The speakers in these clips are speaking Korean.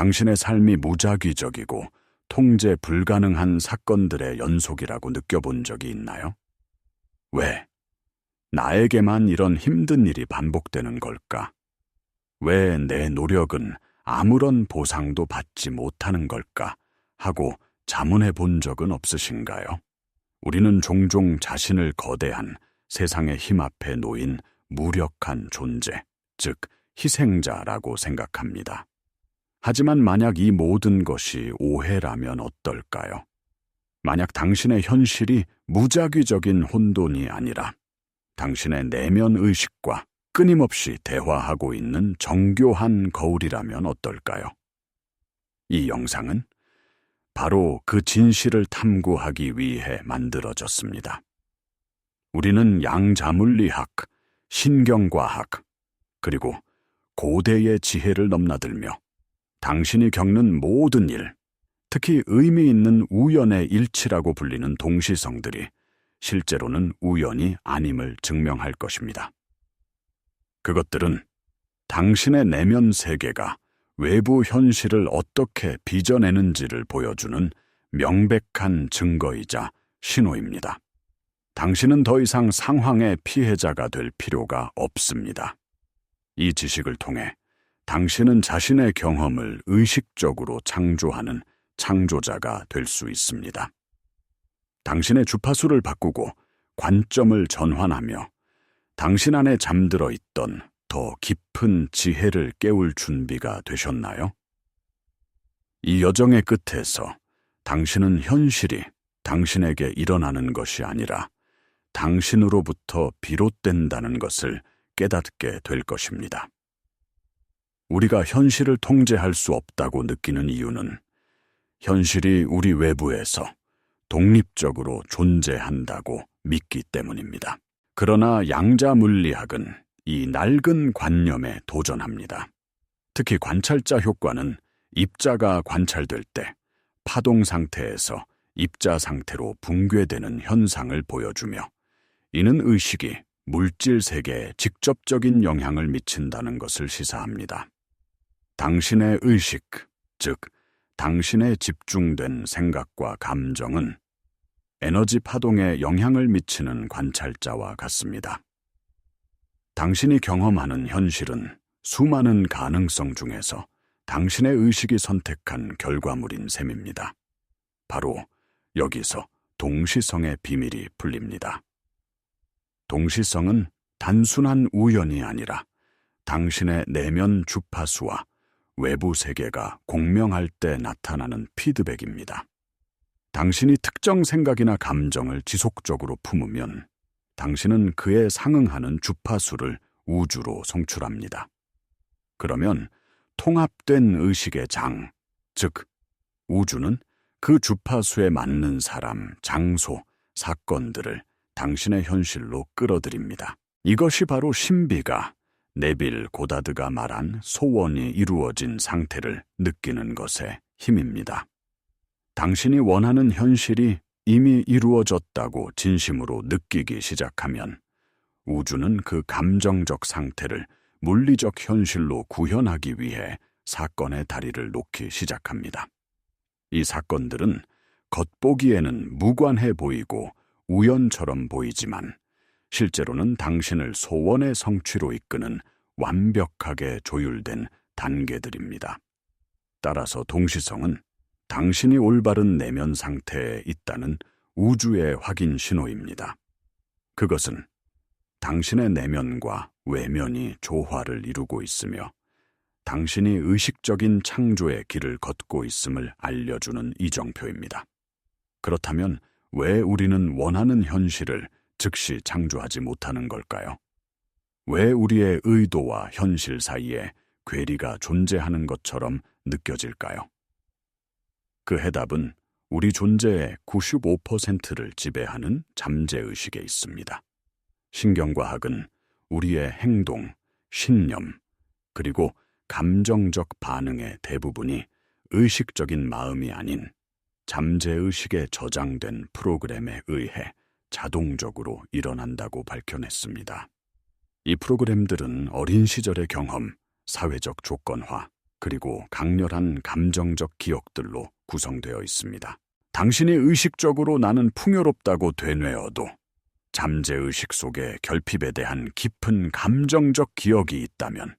당신의 삶이 무작위적이고 통제 불가능한 사건들의 연속이라고 느껴본 적이 있나요? 왜? 나에게만 이런 힘든 일이 반복되는 걸까? 왜 내 노력은 아무런 보상도 받지 못하는 걸까? 하고 자문해 본 적은 없으신가요? 우리는 종종 자신을 거대한 세상의 힘 앞에 놓인 무력한 존재, 즉 희생자라고 생각합니다. 하지만 만약 이 모든 것이 오해라면 어떨까요? 만약 당신의 현실이 무작위적인 혼돈이 아니라 당신의 내면 의식과 끊임없이 대화하고 있는 정교한 거울이라면 어떨까요? 이 영상은 바로 그 진실을 탐구하기 위해 만들어졌습니다. 우리는 양자물리학, 신경과학, 그리고 고대의 지혜를 넘나들며 당신이 겪는 모든 일, 특히 의미 있는 우연의 일치라고 불리는 동시성들이 실제로는 우연이 아님을 증명할 것입니다. 그것들은 당신의 내면 세계가 외부 현실을 어떻게 빚어내는지를 보여주는 명백한 증거이자 신호입니다. 당신은 더 이상 상황의 피해자가 될 필요가 없습니다. 이 지식을 통해 당신은 자신의 경험을 의식적으로 창조하는 창조자가 될 수 있습니다. 당신의 주파수를 바꾸고 관점을 전환하며 당신 안에 잠들어 있던 더 깊은 지혜를 깨울 준비가 되셨나요? 이 여정의 끝에서 당신은 현실이 당신에게 일어나는 것이 아니라 당신으로부터 비롯된다는 것을 깨닫게 될 것입니다. 우리가 현실을 통제할 수 없다고 느끼는 이유는 현실이 우리 외부에서 독립적으로 존재한다고 믿기 때문입니다. 그러나 양자물리학은 이 낡은 관념에 도전합니다. 특히 관찰자 효과는 입자가 관찰될 때 파동 상태에서 입자 상태로 붕괴되는 현상을 보여주며 이는 의식이 물질 세계에 직접적인 영향을 미친다는 것을 시사합니다. 당신의 의식, 즉 당신의 집중된 생각과 감정은 에너지 파동에 영향을 미치는 관찰자와 같습니다. 당신이 경험하는 현실은 수많은 가능성 중에서 당신의 의식이 선택한 결과물인 셈입니다. 바로 여기서 동시성의 비밀이 풀립니다. 동시성은 단순한 우연이 아니라 당신의 내면 주파수와 외부 세계가 공명할 때 나타나는 피드백입니다. 당신이 특정 생각이나 감정을 지속적으로 품으면 당신은 그에 상응하는 주파수를 우주로 송출합니다. 그러면 통합된 의식의 장, 즉 우주는 그 주파수에 맞는 사람, 장소, 사건들을 당신의 현실로 끌어들입니다. 이것이 바로 신비가 네빌 고다드가 말한 소원이 이루어진 상태를 느끼는 것의 힘입니다. 당신이 원하는 현실이 이미 이루어졌다고 진심으로 느끼기 시작하면 우주는 그 감정적 상태를 물리적 현실로 구현하기 위해 사건의 다리를 놓기 시작합니다. 이 사건들은 겉보기에는 무관해 보이고 우연처럼 보이지만 실제로는 당신을 소원의 성취로 이끄는 완벽하게 조율된 단계들입니다. 따라서 동시성은 당신이 올바른 내면 상태에 있다는 우주의 확인 신호입니다. 그것은 당신의 내면과 외면이 조화를 이루고 있으며 당신이 의식적인 창조의 길을 걷고 있음을 알려주는 이정표입니다. 그렇다면 왜 우리는 원하는 현실을 즉시 창조하지 못하는 걸까요? 왜 우리의 의도와 현실 사이에 괴리가 존재하는 것처럼 느껴질까요? 그 해답은 우리 존재의 95%를 지배하는 잠재의식에 있습니다. 신경과학은 우리의 행동, 신념, 그리고 감정적 반응의 대부분이 의식적인 마음이 아닌 잠재의식에 저장된 프로그램에 의해 자동적으로 일어난다고 밝혀냈습니다. 이 프로그램들은 어린 시절의 경험, 사회적 조건화, 그리고 강렬한 감정적 기억들로 구성되어 있습니다. 당신이 의식적으로 나는 풍요롭다고 되뇌어도 잠재의식 속에 결핍에 대한 깊은 감정적 기억이 있다면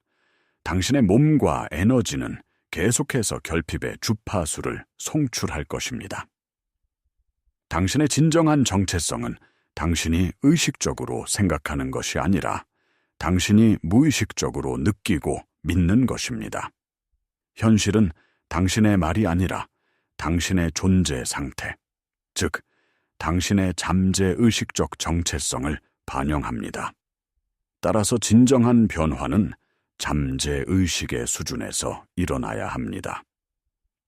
당신의 몸과 에너지는 계속해서 결핍의 주파수를 송출할 것입니다. 당신의 진정한 정체성은 당신이 의식적으로 생각하는 것이 아니라 당신이 무의식적으로 느끼고 믿는 것입니다. 현실은 당신의 말이 아니라 당신의 존재 상태, 즉 당신의 잠재의식적 정체성을 반영합니다. 따라서 진정한 변화는 잠재의식의 수준에서 일어나야 합니다.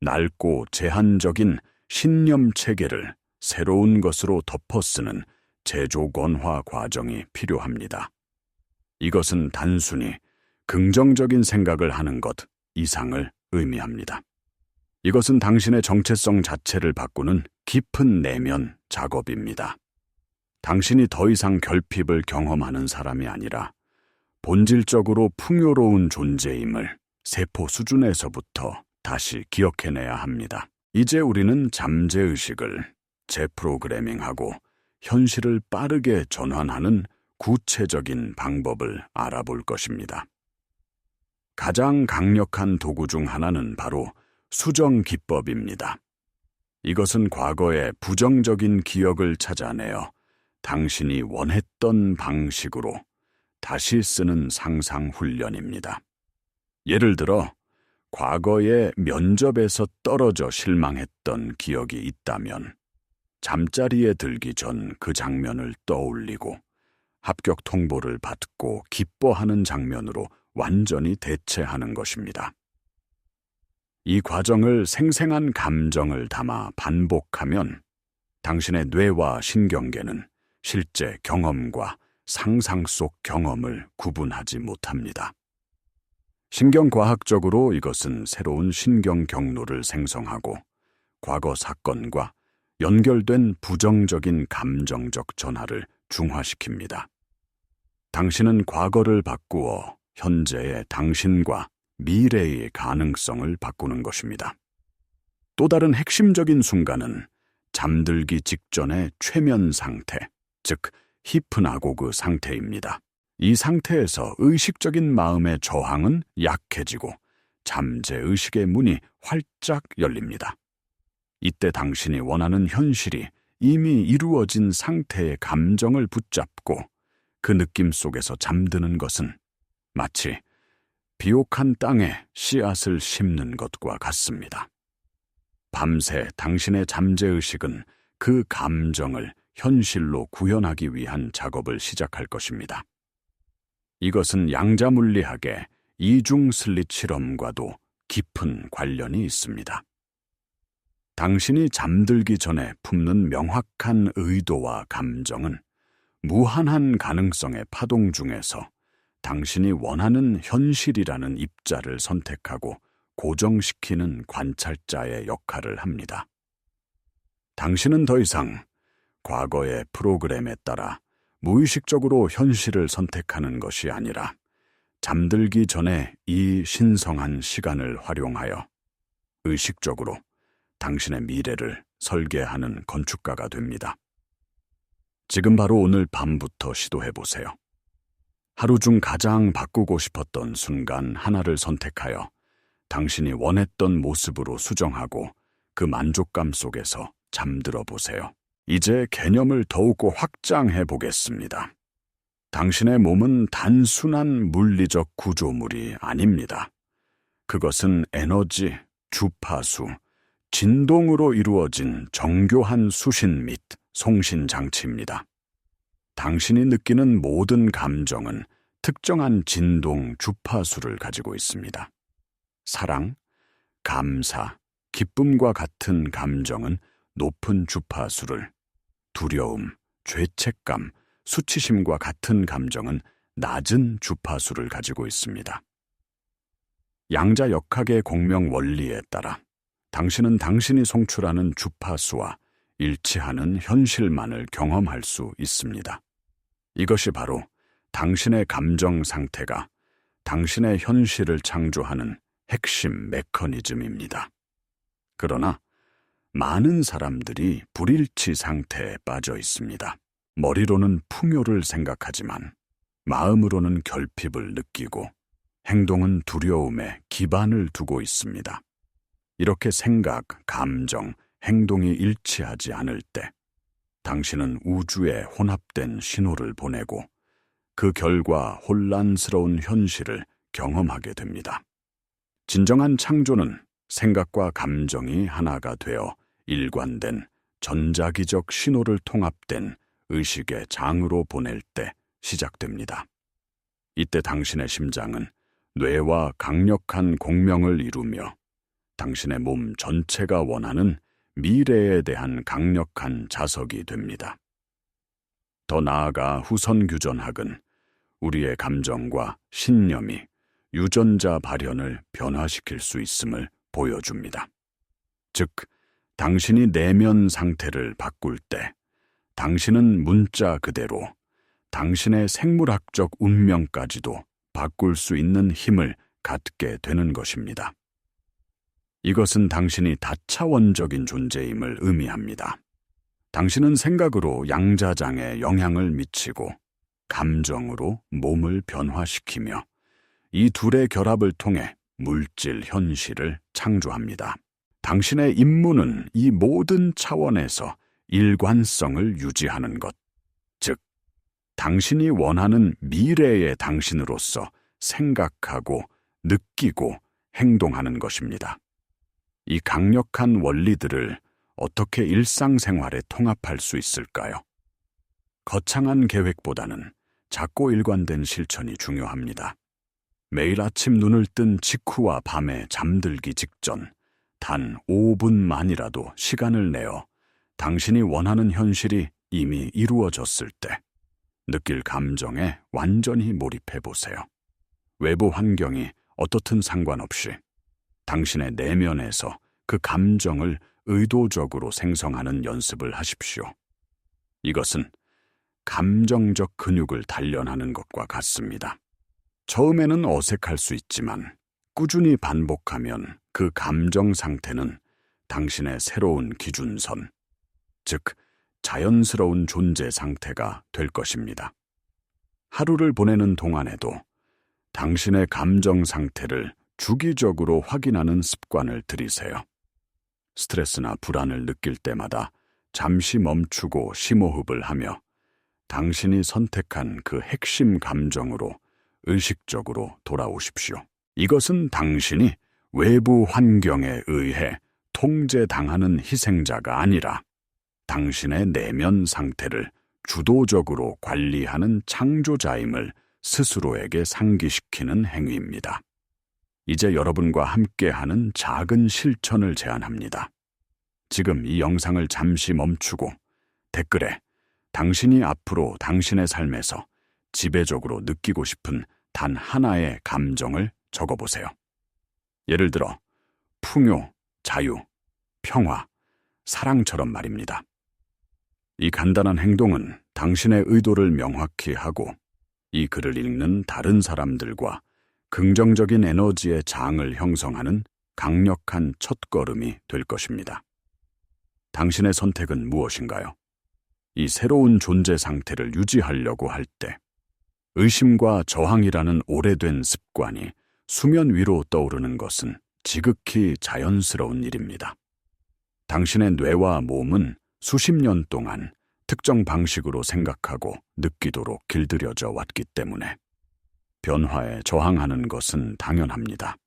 낡고 제한적인 신념 체계를 새로운 것으로 덮어쓰는 재조건화 과정이 필요합니다. 이것은 단순히 긍정적인 생각을 하는 것 이상을 의미합니다. 이것은 당신의 정체성 자체를 바꾸는 깊은 내면 작업입니다. 당신이 더 이상 결핍을 경험하는 사람이 아니라 본질적으로 풍요로운 존재임을 세포 수준에서부터 다시 기억해내야 합니다. 이제 우리는 잠재의식을 재프로그래밍하고 현실을 빠르게 전환하는 구체적인 방법을 알아볼 것입니다. 가장 강력한 도구 중 하나는 바로 수정 기법입니다. 이것은 과거의 부정적인 기억을 찾아내어 당신이 원했던 방식으로 다시 쓰는 상상 훈련입니다. 예를 들어, 과거의 면접에서 떨어져 실망했던 기억이 있다면 잠자리에 들기 전 그 장면을 떠올리고 합격 통보를 받고 기뻐하는 장면으로 완전히 대체하는 것입니다. 이 과정을 생생한 감정을 담아 반복하면 당신의 뇌와 신경계는 실제 경험과 상상 속 경험을 구분하지 못합니다. 신경과학적으로 이것은 새로운 신경 경로를 생성하고 과거 사건과 연결된 부정적인 감정적 전하를 중화시킵니다. 당신은 과거를 바꾸어 현재의 당신과 미래의 가능성을 바꾸는 것입니다. 또 다른 핵심적인 순간은 잠들기 직전의 최면 상태, 즉 히프나고그 상태입니다. 이 상태에서 의식적인 마음의 저항은 약해지고 잠재의식의 문이 활짝 열립니다. 이때 당신이 원하는 현실이 이미 이루어진 상태의 감정을 붙잡고 그 느낌 속에서 잠드는 것은 마치 비옥한 땅에 씨앗을 심는 것과 같습니다. 밤새 당신의 잠재의식은 그 감정을 현실로 구현하기 위한 작업을 시작할 것입니다. 이것은 양자물리학의 이중슬릿 실험과도 깊은 관련이 있습니다. 당신이 잠들기 전에 품는 명확한 의도와 감정은 무한한 가능성의 파동 중에서 당신이 원하는 현실이라는 입자를 선택하고 고정시키는 관찰자의 역할을 합니다. 당신은 더 이상 과거의 프로그램에 따라 무의식적으로 현실을 선택하는 것이 아니라 잠들기 전에 이 신성한 시간을 활용하여 의식적으로 당신의 미래를 설계하는 건축가가 됩니다. 지금 바로 오늘 밤부터 시도해보세요. 하루 중 가장 바꾸고 싶었던 순간 하나를 선택하여 당신이 원했던 모습으로 수정하고 그 만족감 속에서 잠들어 보세요. 이제 개념을 더욱 확장해 보겠습니다. 당신의 몸은 단순한 물리적 구조물이 아닙니다. 그것은 에너지, 주파수, 진동으로 이루어진 정교한 수신 및 송신 장치입니다. 당신이 느끼는 모든 감정은 특정한 진동 주파수를 가지고 있습니다. 사랑, 감사, 기쁨과 같은 감정은 높은 주파수를, 두려움, 죄책감, 수치심과 같은 감정은 낮은 주파수를 가지고 있습니다. 양자역학의 공명 원리에 따라 당신은 당신이 송출하는 주파수와 일치하는 현실만을 경험할 수 있습니다. 이것이 바로 당신의 감정 상태가 당신의 현실을 창조하는 핵심 메커니즘입니다. 그러나 많은 사람들이 불일치 상태에 빠져 있습니다. 머리로는 풍요를 생각하지만 마음으로는 결핍을 느끼고 행동은 두려움에 기반을 두고 있습니다. 이렇게 생각, 감정, 행동이 일치하지 않을 때 당신은 우주에 혼합된 신호를 보내고 그 결과 혼란스러운 현실을 경험하게 됩니다. 진정한 창조는 생각과 감정이 하나가 되어 일관된 전자기적 신호를 통합된 의식의 장으로 보낼 때 시작됩니다. 이때 당신의 심장은 뇌와 강력한 공명을 이루며 당신의 몸 전체가 원하는 미래에 대한 강력한 자석이 됩니다. 더 나아가 후선 규전학은 우리의 감정과 신념이 유전자 발현을 변화시킬 수 있음을 보여줍니다. 즉, 당신이 내면 상태를 바꿀 때 당신은 문자 그대로 당신의 생물학적 운명까지도 바꿀 수 있는 힘을 갖게 되는 것입니다. 이것은 당신이 다차원적인 존재임을 의미합니다. 당신은 생각으로 양자장에 영향을 미치고 감정으로 몸을 변화시키며 이 둘의 결합을 통해 물질 현실을 창조합니다. 당신의 임무는 이 모든 차원에서 일관성을 유지하는 것, 즉, 당신이 원하는 미래의 당신으로서 생각하고 느끼고 행동하는 것입니다. 이 강력한 원리들을 어떻게 일상생활에 통합할 수 있을까요? 거창한 계획보다는 작고 일관된 실천이 중요합니다. 매일 아침 눈을 뜬 직후와 밤에 잠들기 직전 단 5분만이라도 시간을 내어 당신이 원하는 현실이 이미 이루어졌을 때 느낄 감정에 완전히 몰입해 보세요. 외부 환경이 어떻든 상관없이 당신의 내면에서 그 감정을 의도적으로 생성하는 연습을 하십시오. 이것은 감정적 근육을 단련하는 것과 같습니다. 처음에는 어색할 수 있지만 꾸준히 반복하면 그 감정 상태는 당신의 새로운 기준선, 즉 자연스러운 존재 상태가 될 것입니다. 하루를 보내는 동안에도 당신의 감정 상태를 주기적으로 확인하는 습관을 들이세요. 스트레스나 불안을 느낄 때마다 잠시 멈추고 심호흡을 하며 당신이 선택한 그 핵심 감정으로 의식적으로 돌아오십시오. 이것은 당신이 외부 환경에 의해 통제당하는 희생자가 아니라 당신의 내면 상태를 주도적으로 관리하는 창조자임을 스스로에게 상기시키는 행위입니다. 이제 여러분과 함께하는 작은 실천을 제안합니다. 지금 이 영상을 잠시 멈추고 댓글에 당신이 앞으로 당신의 삶에서 지배적으로 느끼고 싶은 단 하나의 감정을 적어보세요. 예를 들어 풍요, 자유, 평화, 사랑처럼 말입니다. 이 간단한 행동은 당신의 의도를 명확히 하고 이 글을 읽는 다른 사람들과 긍정적인 에너지의 장을 형성하는 강력한 첫걸음이 될 것입니다. 당신의 선택은 무엇인가요? 이 새로운 존재 상태를 유지하려고 할 때 의심과 저항이라는 오래된 습관이 수면 위로 떠오르는 것은 지극히 자연스러운 일입니다. 당신의 뇌와 몸은 수십 년 동안 특정 방식으로 생각하고 느끼도록 길들여져 왔기 때문에 변화에 저항하는 것은 당연합니다.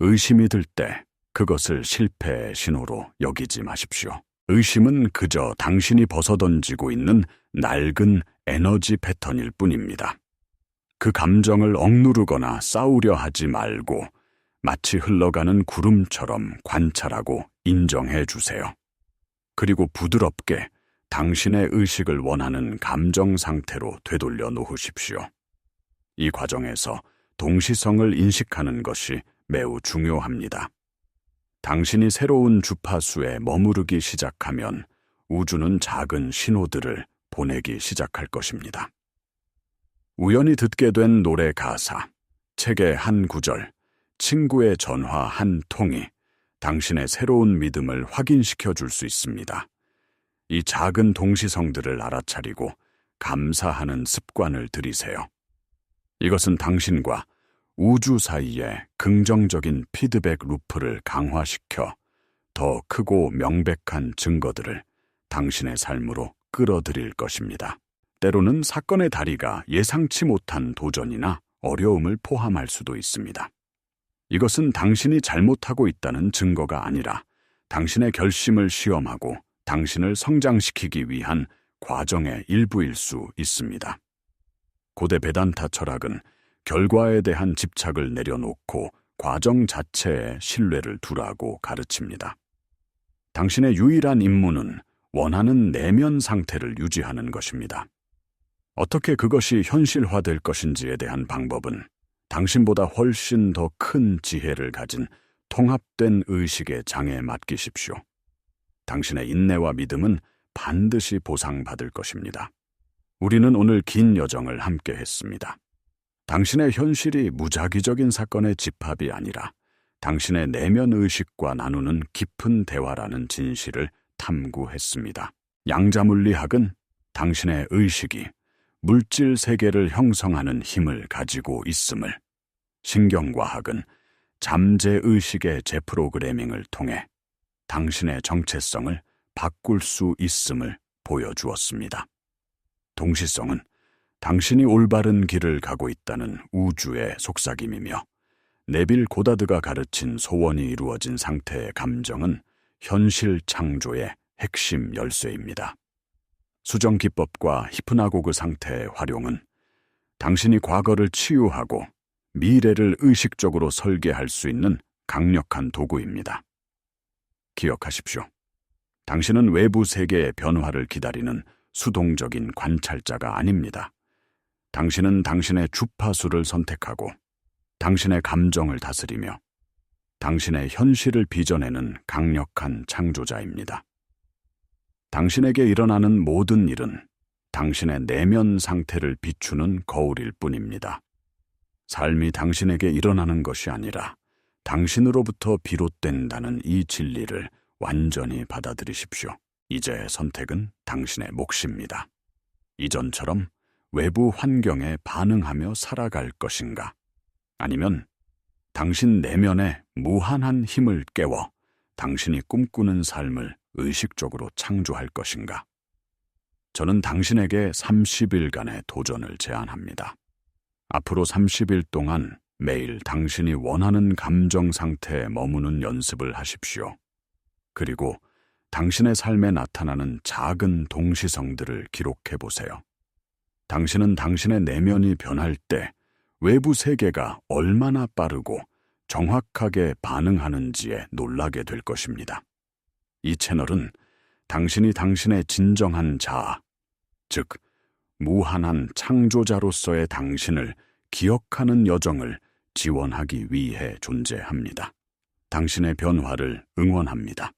의심이 들 때 그것을 실패의 신호로 여기지 마십시오. 의심은 그저 당신이 벗어던지고 있는 낡은 에너지 패턴일 뿐입니다. 그 감정을 억누르거나 싸우려 하지 말고 마치 흘러가는 구름처럼 관찰하고 인정해 주세요. 그리고 부드럽게 당신의 의식을 원하는 감정 상태로 되돌려 놓으십시오. 이 과정에서 동시성을 인식하는 것이 매우 중요합니다. 당신이 새로운 주파수에 머무르기 시작하면 우주는 작은 신호들을 보내기 시작할 것입니다. 우연히 듣게 된 노래 가사, 책의 한 구절, 친구의 전화 한 통이 당신의 새로운 믿음을 확인시켜 줄 수 있습니다. 이 작은 동시성들을 알아차리고 감사하는 습관을 들이세요. 이것은 당신과 우주 사이의 긍정적인 피드백 루프를 강화시켜 더 크고 명백한 증거들을 당신의 삶으로 끌어들일 것입니다. 때로는 사건의 다리가 예상치 못한 도전이나 어려움을 포함할 수도 있습니다. 이것은 당신이 잘못하고 있다는 증거가 아니라 당신의 결심을 시험하고 당신을 성장시키기 위한 과정의 일부일 수 있습니다. 고대 베단타 철학은 결과에 대한 집착을 내려놓고 과정 자체에 신뢰를 두라고 가르칩니다. 당신의 유일한 임무는 원하는 내면 상태를 유지하는 것입니다. 어떻게 그것이 현실화될 것인지에 대한 방법은 당신보다 훨씬 더 큰 지혜를 가진 통합된 의식의 장에 맡기십시오. 당신의 인내와 믿음은 반드시 보상받을 것입니다. 우리는 오늘 긴 여정을 함께 했습니다. 당신의 현실이 무작위적인 사건의 집합이 아니라 당신의 내면 의식과 나누는 깊은 대화라는 진실을 탐구했습니다. 양자물리학은 당신의 의식이 물질 세계를 형성하는 힘을 가지고 있음을, 신경과학은 잠재의식의 재프로그래밍을 통해 당신의 정체성을 바꿀 수 있음을 보여주었습니다. 동시성은 당신이 올바른 길을 가고 있다는 우주의 속삭임이며 네빌 고다드가 가르친 소원이 이루어진 상태의 감정은 현실 창조의 핵심 열쇠입니다. 수정 기법과 히프나고그 상태의 활용은 당신이 과거를 치유하고 미래를 의식적으로 설계할 수 있는 강력한 도구입니다. 기억하십시오. 당신은 외부 세계의 변화를 기다리는 수동적인 관찰자가 아닙니다. 당신은 당신의 주파수를 선택하고 당신의 감정을 다스리며 당신의 현실을 빚어내는 강력한 창조자입니다. 당신에게 일어나는 모든 일은 당신의 내면 상태를 비추는 거울일 뿐입니다. 삶이 당신에게 일어나는 것이 아니라 당신으로부터 비롯된다는 이 진리를 완전히 받아들이십시오. 이제 선택은 당신의 몫입니다. 이전처럼 외부 환경에 반응하며 살아갈 것인가? 아니면 당신 내면의 무한한 힘을 깨워 당신이 꿈꾸는 삶을 의식적으로 창조할 것인가? 저는 당신에게 30일간의 도전을 제안합니다. 앞으로 30일 동안 매일 당신이 원하는 감정 상태에 머무는 연습을 하십시오. 그리고 당신의 삶에 나타나는 작은 동시성들을 기록해 보세요. 당신은 당신의 내면이 변할 때 외부 세계가 얼마나 빠르고 정확하게 반응하는지에 놀라게 될 것입니다. 이 채널은 당신이 당신의 진정한 자아, 즉 무한한 창조자로서의 당신을 기억하는 여정을 지원하기 위해 존재합니다. 당신의 변화를 응원합니다.